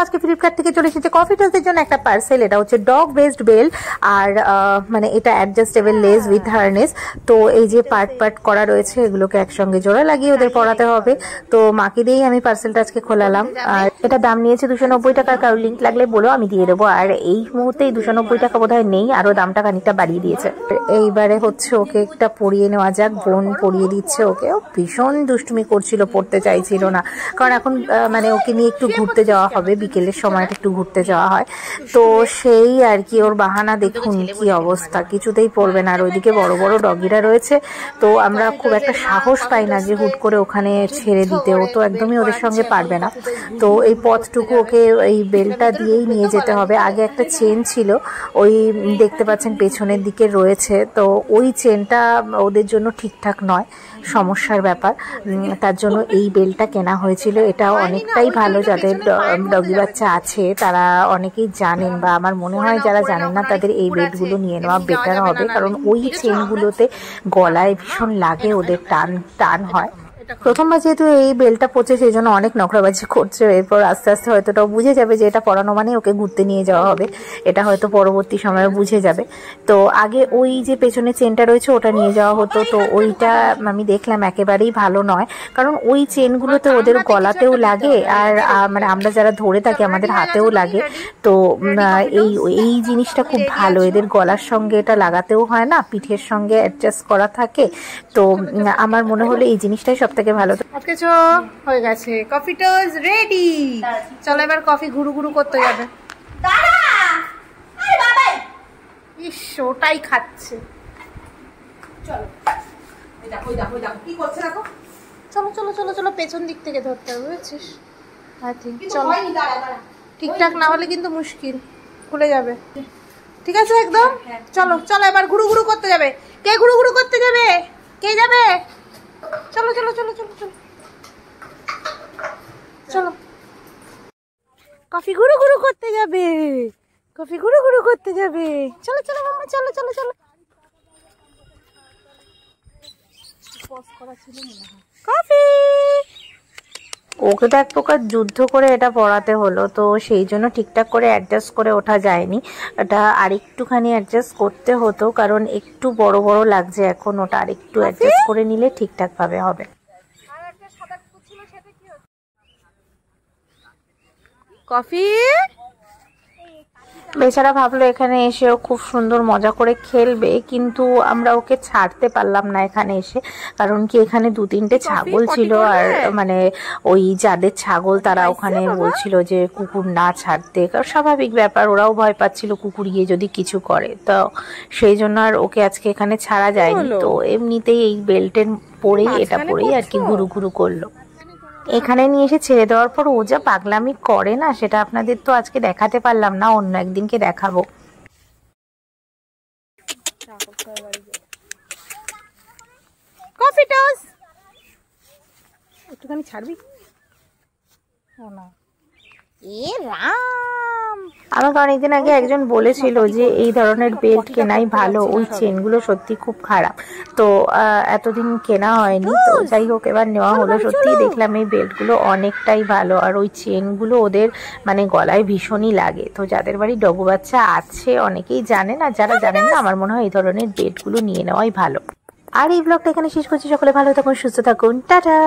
আজকে ফ্লিপকার্ট থেকে চলে এসেছে কফি টোস্টের জন্য একটা পার্সেল। এটা হচ্ছে ডগ বেসড বেল, আর মানে এটা অ্যাডজাস্টেবল লেস উইথ হার্নেস। তো এই যে পার্ট পার্ট করা রয়েছে, এগুলোকে একসঙ্গে জোড়া লাগিয়ে ওদের পরাতে হবে। তো মাকে দিয়েই আমি পার্সেলটা আজকে খোলালাম। আর এটা দাম নিয়েছে 290 টাকা। কারো লিঙ্ক লাগলে বলো, আমি দিয়ে দেবো। আর এই মুহূর্তে 290 টাকা বোধহয় নেই, আরো দামটা খানিকটা বাড়িয়ে দিয়েছে। এইবারে হচ্ছে ওকে একটা পরিয়ে নেওয়া যাক। বোন পরিয়ে দিচ্ছে ওকে। ও ভীষণ দুষ্টুমি করছিল, পড়তে চাইছিল না, কারণ এখন মানে ওকে নিয়ে একটু ঘুরতে যাওয়া হবে, বিকেলের সময়টা একটু ঘুরতে যাওয়া হয়। তো সেই আর কি, ওর বাহানা দেখুন কি অবস্থা, কিছুতেই পড়বে না। আর ওইদিকে বড় বড় ডগিরা রয়েছে, তো আমরা খুব একটা সাহস পাই না যে হুট করে ওখানে ছেড়ে দিতে। ও তো একদমই ওদের সঙ্গে পারবে না। তো এই পথটুকু ওকে এই বেলটা দিয়েই নিয়ে যেতে হবে। আগে একটা চেন ছিল, ওই দেখতে পাচ্ছেন পেছনের দিকে রয়েছে, তো ওই চেনটা ওদের জন্য ঠিকঠাক নয়, সমস্যার ব্যাপার। তার জন্য এই বেলটা কেনা হয়েছিল। এটা অনেকটাই ভালো, যাদের ডগি বাচ্চা আছে তারা অনেকেই জানেন, বা আমার মনে হয় যারা জানেন না তাদের এই বেলগুলো নিয়ে নেওয়া বেটার হবে, কারণ ওই চেনগুলোতে গলায় ভীষণ লাগে, ওদের টান টান হয়। প্রথমবার যেহেতু এই বেলটা পড়ছে, সেই জন্য অনেক নখরাবাজি করছে। এরপর আস্তে আস্তে হয়তো ওটা বুঝে যাবে যে এটা পরানো মানে ওকে ঘুরতে নিয়ে যাওয়া হবে, এটা হয়তো পরবর্তী সময়ে বুঝে যাবে। তো আগে ওই যে পেছনে চেনটা রয়েছে ওটা নিয়ে যাওয়া হতো, তো ওইটা আমি দেখলাম একেবারেই ভালো নয়, কারণ ওই চেনগুলোতে ওদের গলাতেও লাগে, আর মানে আমরা যারা ধরে থাকি আমাদের হাতেও লাগে। তো এই জিনিসটা খুব ভালো, এদের গলার সঙ্গে এটা লাগাতেও হয় না, পিঠের সঙ্গে অ্যাডজাস্ট করা থাকে। তো আমার মনে হলো এই জিনিসটাই সব থেকে ভালো। আজকে হয়ে গেছে, কফি টোস্ট রেডি। চলো এবার কফি ঘুরু ঘুরু করতে যাবে। ইস, ওটাই খাচ্ছে। চলো চলো চলো চলো, পেছন দিক থেকে ধরতে হবে, বুঝছিস? চলো, ঠিকঠাক না হলে কিন্তু মুশকিল, খুলে যাবে। ঠিক আছে একদম। চলো চলো এবার ঘুরু ঘুরু করতে যাবে। কে ঘুরু ঘুরু করতে যাবে? কে যাবে? চলো চলো চলো চলো চলো চলো, কফি ঘুরু ঘুরু করতে যাবে, কফি ঘুরু ঘুরু করতে যাবে। চলো চলো মাম্মা, চলো চলো চলো। কফি, ওকে তো এক প্রকার যুদ্ধ করে এটা পড়াতে হলো, তো সেই জন্য ঠিকঠাক করে অ্যাডজাস্ট করে ওঠা যায়নি। এটা আরেকটুখানি অ্যাডজাস্ট করতে হতো, কারণ একটু বড় বড় লাগছে এখন। ওটা আরেকটু অ্যাডজাস্ট করে নিলে ঠিকঠাক ভাবে হবে। কফি বেচারা ভাবলো এখানে এসেও খুব সুন্দর মজা করে খেলবে, কিন্তু আমরা ওকে ছাড়তে পারলাম না এখানে এসে। কারণ কি, এখানে 2-3টে ছাগল ছিল, আর মানে ওই যাদের ছাগল তারা ওখানে বলছিল যে কুকুর না ছাড়তে, কারণ স্বাভাবিক ব্যাপার, ওরাও ভয় পাচ্ছিল কুকুর গিয়ে যদি কিছু করে। তো সেই জন্য আর ওকে আজকে এখানে ছাড়া যায়নি। তো এমনিতেই এই বেল্টের পরেই, এটা পরেই আর কি ঘুরু ঘুরু করলো। এখানে নিয়ে এসে ছেড়ে দেওয়ার পর ও যা পাগলামি করে না, সেটা আপনাদের তো আজকে দেখাতে পারলাম না, অন্য একদিনকে দেখাবো। কফি টোস্ট একটুখানি ছাড়বি না? এ রাম, আমাকে অনেকদিন আগে একজন বলেছিল যে এই ধরনের বেল্ট কেনাই ভালো, ওই চেনগুলো সত্যি খুব খারাপ। তো এতদিন কেনা হয়নি, তো যাই হোক এবার নেওয়া হলো। সত্যি দেখলাম এই বেল্টগুলো অনেকটাই ভালো, আর ওই চেনগুলো ওদের মানে গলায় ভীষণই লাগে। তো যাদের বাড়ি ডগু বাচ্চা আছে অনেকেই জানেন, আর যারা জানেন না আমার মনে হয় এই ধরনের বেল্টগুলো নিয়ে নেওয়াই ভালো। আর এই ব্লগটা এখানে শেষ করছি। সকলে ভালো থাকুন, সুস্থ থাকুন, টাটা।